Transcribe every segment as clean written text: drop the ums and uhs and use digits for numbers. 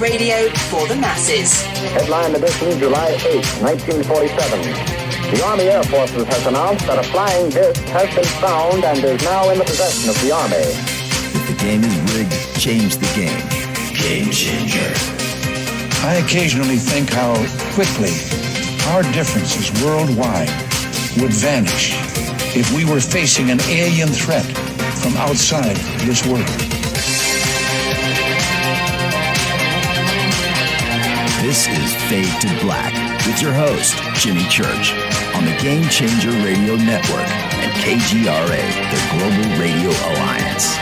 Radio for the masses. Headline edition, July 8, 1947. The Army Air Forces has announced that a flying disc has been found and is now in the possession of the Army. If the game is rigged, change the game. Game changer. I occasionally think how quickly our differences worldwide would vanish if we were facing an alien threat from outside this world. This is Fade to Black with your host, Jimmy Church, on the Game Changer Radio Network and KGRA, the Global Radio Alliance.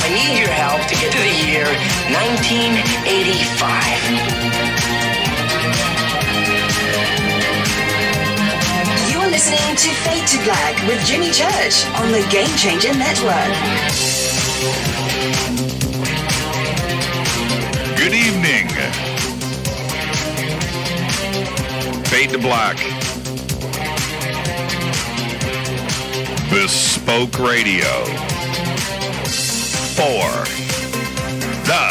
I need your help to get to the year 1985. You are listening to Fade to Black with Jimmy Church on the Game Changer Network. Good evening. Fade to Black. Bespoke Radio. For the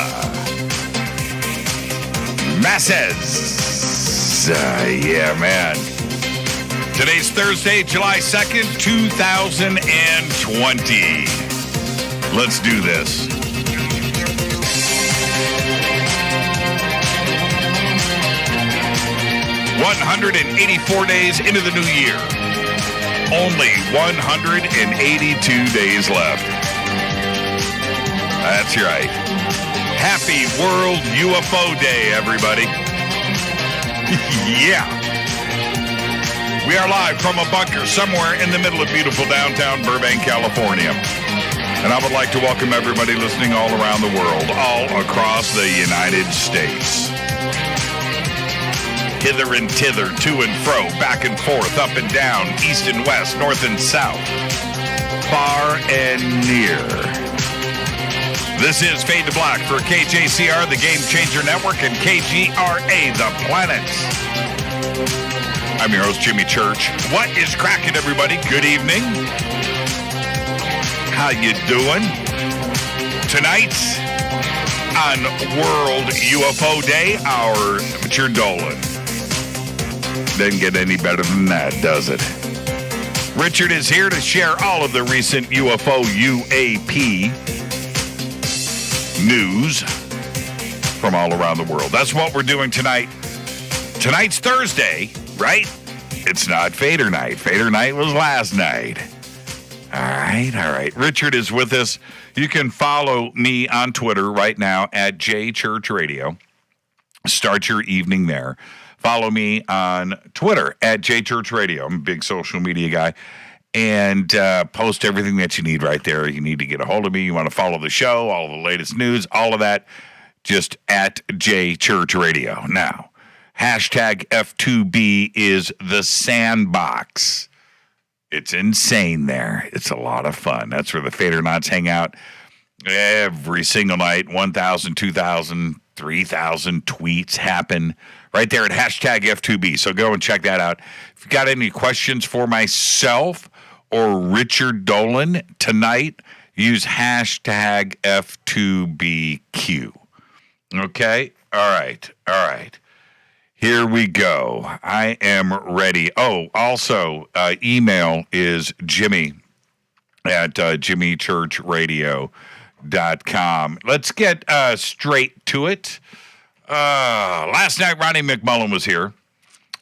masses. Yeah, man. Today's Thursday, July 2nd, 2020. Let's do this. "184 days into the new year. Only 182 days left. That's right. Happy World UFO Day, everybody. Yeah. We are live from a bunker somewhere in the middle of beautiful downtown Burbank, California. And I would like to welcome everybody listening all around the world, all across the United States. Hither and thither, to and fro, back and forth, up and down, east and west, north and south, far and near. This is Fade to Black for KJCR, the Game Changer Network, and KGRA, the planet. I'm your host, Jimmy Church. What is cracking, everybody? Good evening. How you doing? Tonight, on World UFO Day, our Richard Dolan. Doesn't get any better than that, does it? Richard is here to share all of the recent UFO UAP news from all around the world. That's what we're doing tonight. Tonight's Thursday, right? It's not Fader Night. Fader Night was last night. All right. Richard is with us. You can follow me on Twitter right now at JChurchRadio. Start your evening there. Follow me on Twitter at JChurchRadio. I'm a big social media guy. And post everything that you need right there. You need to get a hold of me. You want to follow the show, all of the latest news, all of that, just at JChurchRadio. Now, hashtag F2B is the sandbox. It's insane there. It's a lot of fun. That's where the Fadernauts hang out every single night. 1,000, 2,000, 3,000 tweets happen right there at hashtag F2B. So go and check that out. If you got any questions for myself or Richard Dolan tonight, use hashtag F2BQ. Okay? All right. Here we go. I am ready. Oh, also, email is Jimmy at jimmychurchradio.com. Let's get straight to it. Last night, Ronnie McMullen was here,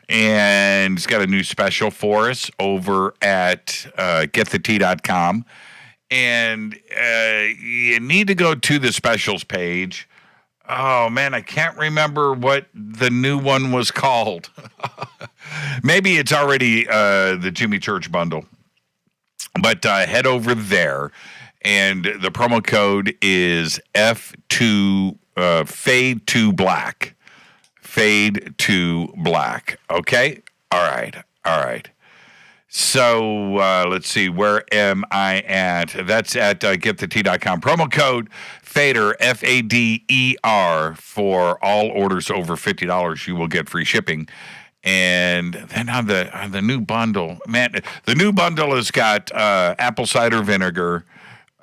and he's got a new special for us over at getthetea.com. And you need to go to the specials page. Oh, man, I can't remember what the new one was called. Maybe it's already the Jimmy Church bundle. But head over there, and the promo code is F2, Fade to Black. Fade to Black. Okay? All right. So let's see. Where am I at? That's at getthetea.com. Promo code FADER, FADER, for all orders over $50. You will get free shipping. And then on the new bundle, man, the new bundle has got apple cider vinegar,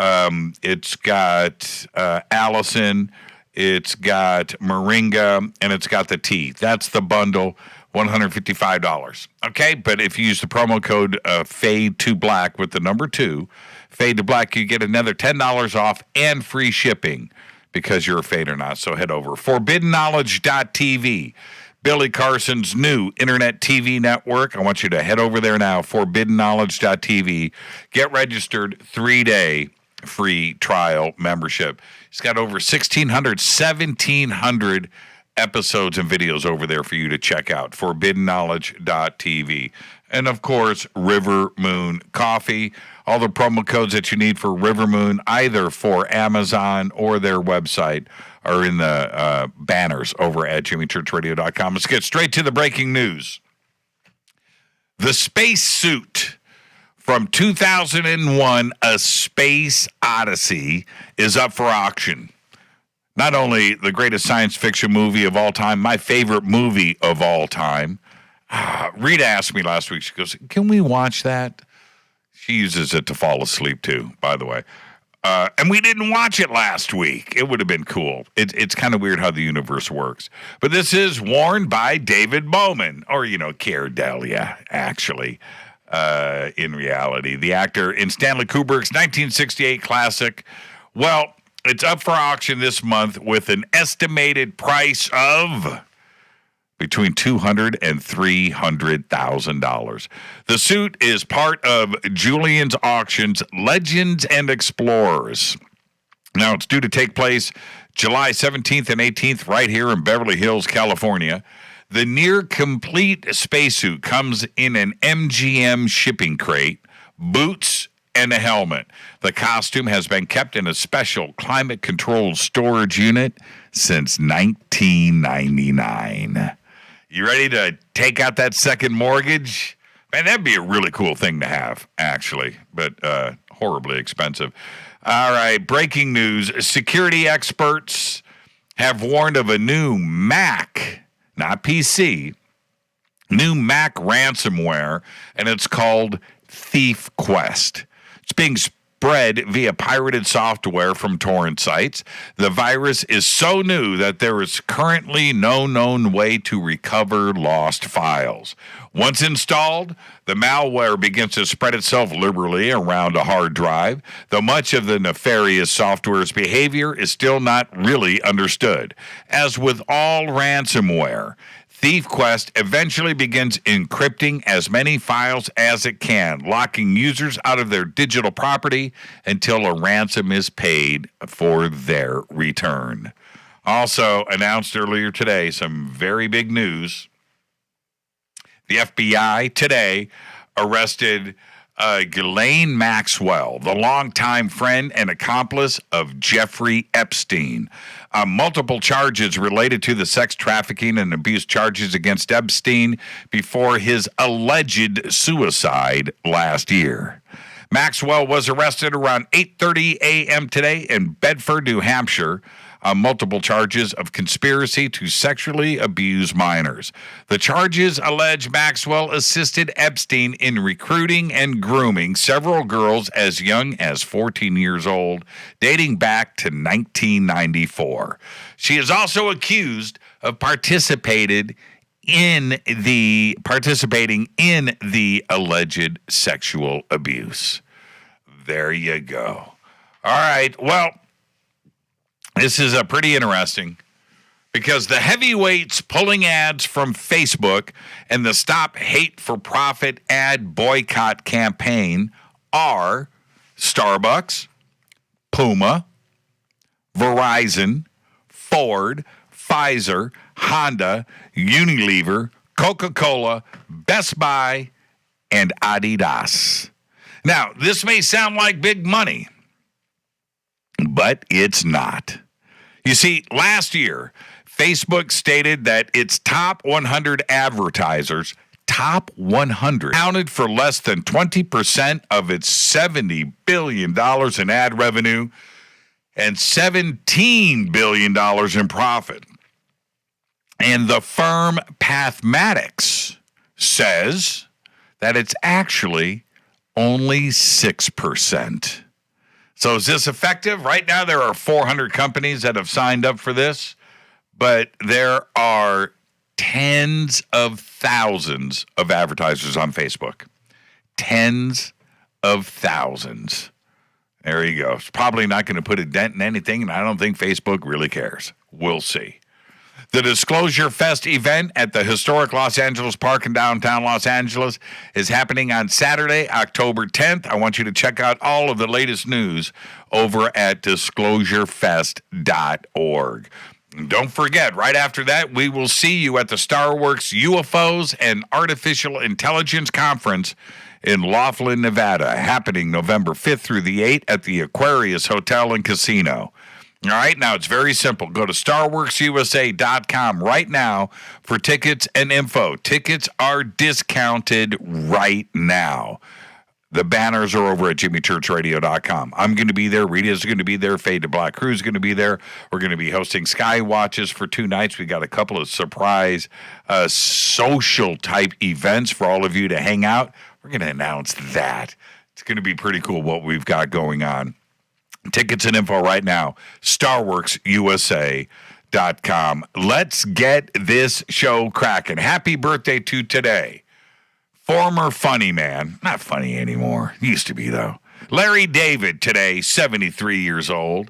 It's got Allison, it's got Moringa, and it's got the tea. That's the bundle, $155. Okay, but if you use the promo code Fade to Black with the number 2, Fade to Black, you get another $10 off and free shipping because you're a Fade or not. So head over. ForbiddenKnowledge.tv, Billy Carson's new internet TV network. I want you to head over there now, ForbiddenKnowledge.tv. Get registered, 3-day free trial membership. It's got over 1,700 episodes and videos over there for you to check out, ForbiddenKnowledge.tv. And, of course, River Moon Coffee. All the promo codes that you need for River Moon, either for Amazon or their website, are in the banners over at jimmychurchradio.com. Let's get straight to the breaking news. The space suit from 2001, A Space Odyssey, is up for auction. Not only the greatest science fiction movie of all time, my favorite movie of all time. Rita asked me last week, she goes, can we watch that? She uses it to fall asleep too, by the way. And we didn't watch it last week. It would have been cool. It's kind of weird how the universe works. But this is worn by David Bowman, or, Keir Delia, actually, in reality. The actor in Stanley Kubrick's 1968 classic. Well, it's up for auction this month with an estimated price of between $200,000 and $300,000. The suit is part of Julian's Auctions Legends and Explorers. Now, it's due to take place July 17th and 18th right here in Beverly Hills, California. The near-complete spacesuit comes in an MGM shipping crate, boots, and a helmet. The costume has been kept in a special climate-controlled storage unit since 1999. You ready to take out that second mortgage? Man, that'd be a really cool thing to have, actually, but horribly expensive. All right, breaking news. Security experts have warned of a new Mac, not PC, new Mac ransomware, and it's called Thief Quest. It's being spread via pirated software from torrent sites. The virus is so new that there is currently no known way to recover lost files. Once installed, the malware begins to spread itself liberally around a hard drive, though much of the nefarious software's behavior is still not really understood. As with all ransomware, Thief Quest eventually begins encrypting as many files as it can, locking users out of their digital property until a ransom is paid for their return. Also announced earlier today, some very big news. The FBI today arrested Ghislaine Maxwell, the longtime friend and accomplice of Jeffrey Epstein. Multiple charges related to the sex trafficking and abuse charges against Epstein before his alleged suicide last year. Maxwell was arrested around 8:30 a.m. today in Bedford, New Hampshire, on multiple charges of conspiracy to sexually abuse minors. The charges allege Maxwell assisted Epstein in recruiting and grooming several girls as young as 14 years old, dating back to 1994. She is also accused of participating in the alleged sexual abuse. There you go. All right, well, this is pretty interesting because the heavyweights pulling ads from Facebook and the Stop Hate for Profit ad boycott campaign are Starbucks, Puma, Verizon, Ford, Pfizer, Honda, Unilever, Coca-Cola, Best Buy, and Adidas. Now, this may sound like big money, but it's not. You see, last year, Facebook stated that its top 100 advertisers, top 100, accounted for less than 20% of its $70 billion in ad revenue and $17 billion in profit. And the firm Pathmatics says that it's actually only 6%. So is this effective? Right now, there are 400 companies that have signed up for this, but there are tens of thousands of advertisers on Facebook. Tens of thousands. There you go. It's probably not going to put a dent in anything, and I don't think Facebook really cares. We'll see. The Disclosure Fest event at the historic Los Angeles Park in downtown Los Angeles is happening on Saturday, October 10th. I want you to check out all of the latest news over at disclosurefest.org. And don't forget, right after that, we will see you at the Starworks UFOs and Artificial Intelligence Conference in Laughlin, Nevada, happening November 5th through the 8th at the Aquarius Hotel and Casino. All right, now it's very simple. Go to StarWorksUSA.com right now for tickets and info. Tickets are discounted right now. The banners are over at JimmyChurchRadio.com. I'm going to be there. Rita's going to be there. Fade to Black Crew's going to be there. We're going to be hosting Sky Watches for 2 nights. We got a couple of surprise social type events for all of you to hang out. We're going to announce that. It's going to be pretty cool what we've got going on. Tickets and info right now, StarWorksUSA.com. Let's get this show cracking. Happy birthday to today. Former funny man. Not funny anymore. Used to be, though. Larry David today, 73 years old.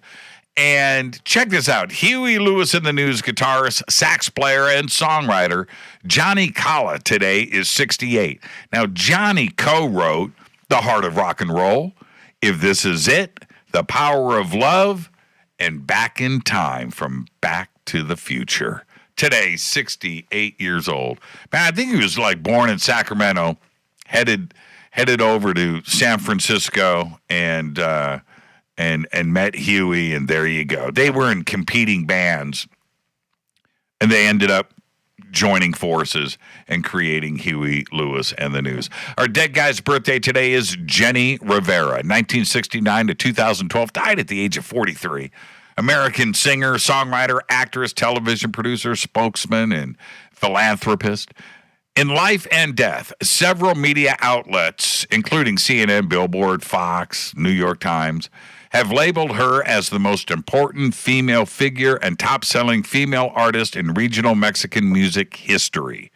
And check this out. Huey Lewis and the News guitarist, sax player, and songwriter Johnny Calla today is 68. Now, Johnny co-wrote The Heart of Rock and Roll, If This Is It, The Power of Love, and Back in Time from Back to the Future. Today, 68 years old. Man, I think he was like born in Sacramento, headed over to San Francisco, and met Huey, and there you go. They were in competing bands, and they ended up joining forces and creating Huey Lewis and the News. Our dead guy's birthday today is Jenny Rivera, 1969 to 2012, died at the age of 43. American singer, songwriter, actress, television producer, spokesman, and philanthropist. In life and death, several media outlets, including CNN, Billboard, Fox, New York Times, have labeled her as the most important female figure and top-selling female artist in regional Mexican music history.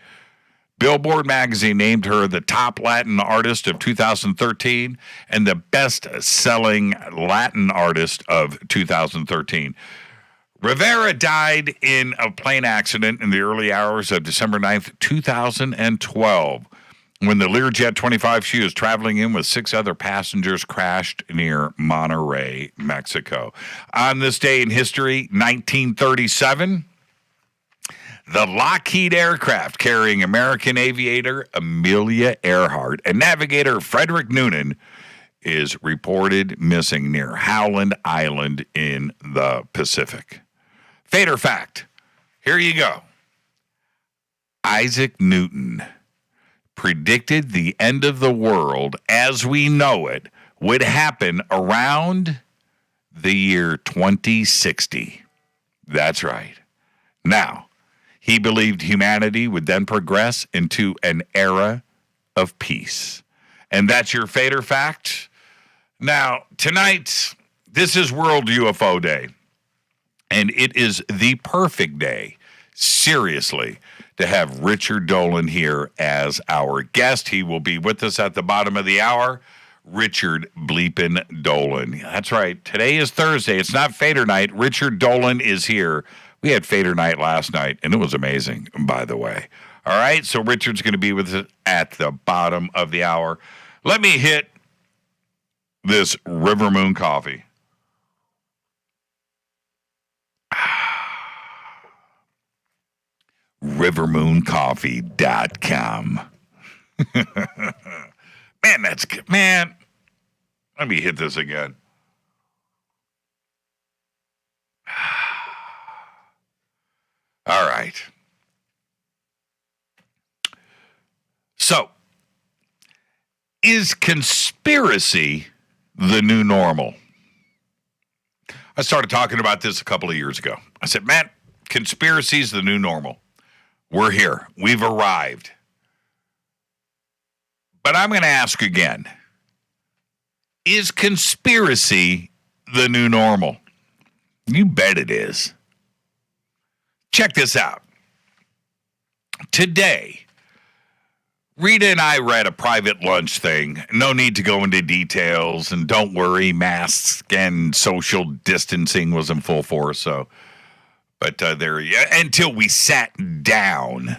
Billboard magazine named her the top Latin artist of 2013 and the best-selling Latin artist of 2013. Rivera died in a plane accident in the early hours of December 9th, 2012. When the Learjet 25 she was traveling in with 6 other passengers crashed near Monterrey, Mexico. On this day in history, 1937, the Lockheed aircraft carrying American aviator Amelia Earhart and navigator Frederick Noonan is reported missing near Howland Island in the Pacific. Fader fact, here you go. Isaac Newton predicted the end of the world as we know it would happen around the year 2060. That's right. Now, he believed humanity would then progress into an era of peace. And that's your Fader fact. Now, tonight, this is World UFO Day. And it is the perfect day, seriously, to have Richard Dolan here as our guest. He will be with us at the bottom of the hour. Richard Bleepin' Dolan. That's right. Today is Thursday. It's not Fader night. Richard Dolan is here. We had Fader night last night, and it was amazing, by the way. All right, so Richard's going to be with us at the bottom of the hour. Let me hit this River Moon coffee. rivermooncoffee.com. Man, that's good. Man, let me hit this again. All right. So, is conspiracy the new normal? I started talking about this a couple of years ago. I said, man, conspiracy is the new normal. We're here. We've arrived. But I'm going to ask again, is conspiracy the new normal? You bet it is. Check this out. Today, Rita and I read a private lunch thing. No need to go into details, and don't worry, masks and social distancing was in full force. But until we sat down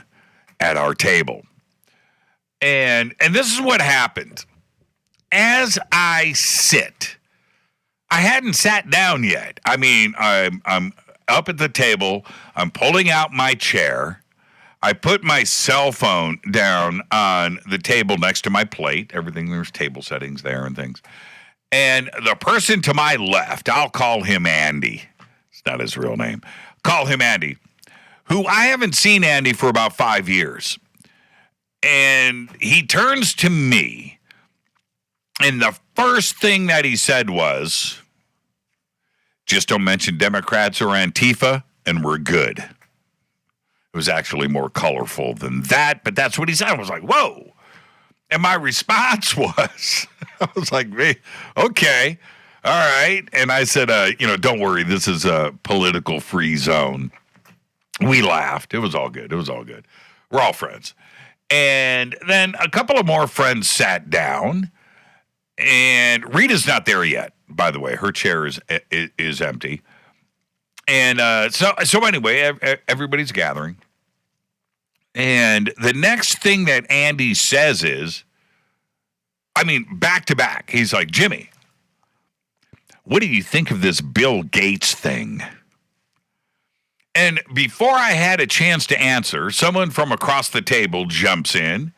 at our table, and this is what happened. As I sit, I hadn't sat down yet. I mean, I'm up at the table. I'm pulling out my chair. I put my cell phone down on the table next to my plate. Everything, there's table settings there and things. And the person to my left, I'll call him Andy. It's not his real name. Call him Andy, who I haven't seen Andy for about 5 years. And he turns to me, and the first thing that he said was, just don't mention Democrats or Antifa, and we're good. It was actually more colorful than that, but that's what he said. I was like, whoa. And my response was, I was like, okay, all right. And I said, don't worry, this is a political free zone. We laughed. It was all good. We're all friends. And then a couple of more friends sat down, and Rita's not there yet, by the way. Her chair is empty. And so anyway, everybody's gathering. And the next thing that Andy says is, back to back, he's like, Jimmy, what do you think of this Bill Gates thing? And before I had a chance to answer, someone from across the table jumps in,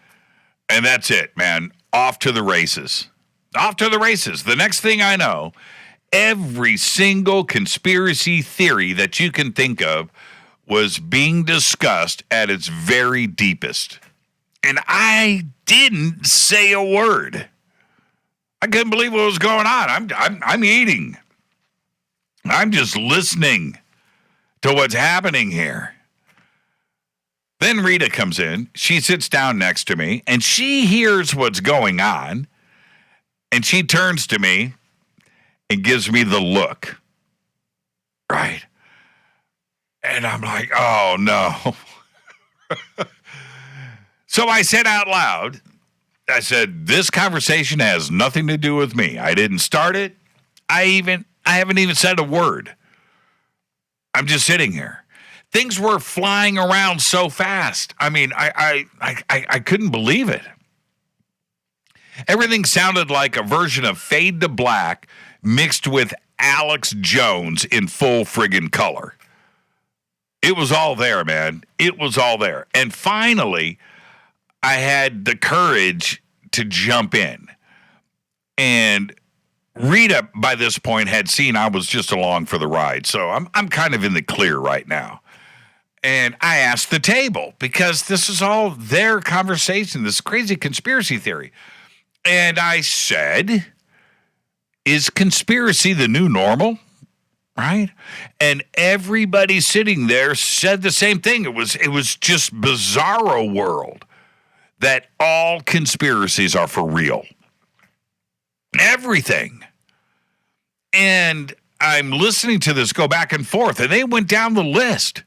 and that's it, man. Off to the races. The next thing I know, every single conspiracy theory that you can think of was being discussed at its very deepest. And I didn't say a word. I couldn't believe what was going on. I'm eating. I'm just listening to what's happening here. Then Rita comes in. She sits down next to me, and she hears what's going on. And she turns to me and gives me the look. Right? And I'm like, oh, no. So I said out loud, I said, this conversation has nothing to do with me. I didn't start it. I haven't even said a word. I'm just sitting here. Things were flying around so fast. I couldn't believe it. Everything sounded like a version of Fade to Black mixed with Alex Jones in full friggin' color. It was all there, man. It was all there. And finally, I had the courage to jump in. And Rita, by this point, had seen I was just along for the ride. So I'm kind of in the clear right now. And I asked the table, because this is all their conversation, this crazy conspiracy theory. And I said, is conspiracy the new normal? Right? And everybody sitting there said the same thing. It was just bizarro world that all conspiracies are for real. Everything. And I'm listening to this go back and forth, and they went down the list.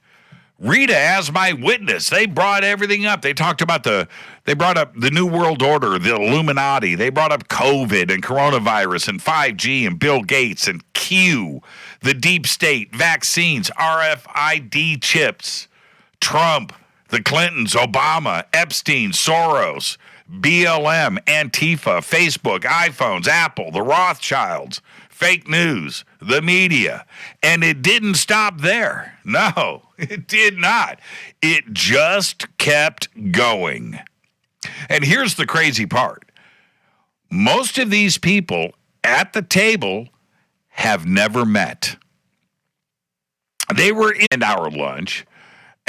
Rita as my witness. They brought everything up. They brought up the New World Order, the Illuminati. They brought up COVID and coronavirus and 5G and Bill Gates and Q, the deep state, vaccines, RFID chips, Trump, the Clintons, Obama, Epstein, Soros, BLM, Antifa, Facebook, iPhones, Apple, the Rothschilds, fake news, the media. And it didn't stop there. No, it did not. It just kept going. And here's the crazy part. Most of these people at the table have never met. They were in our lunch.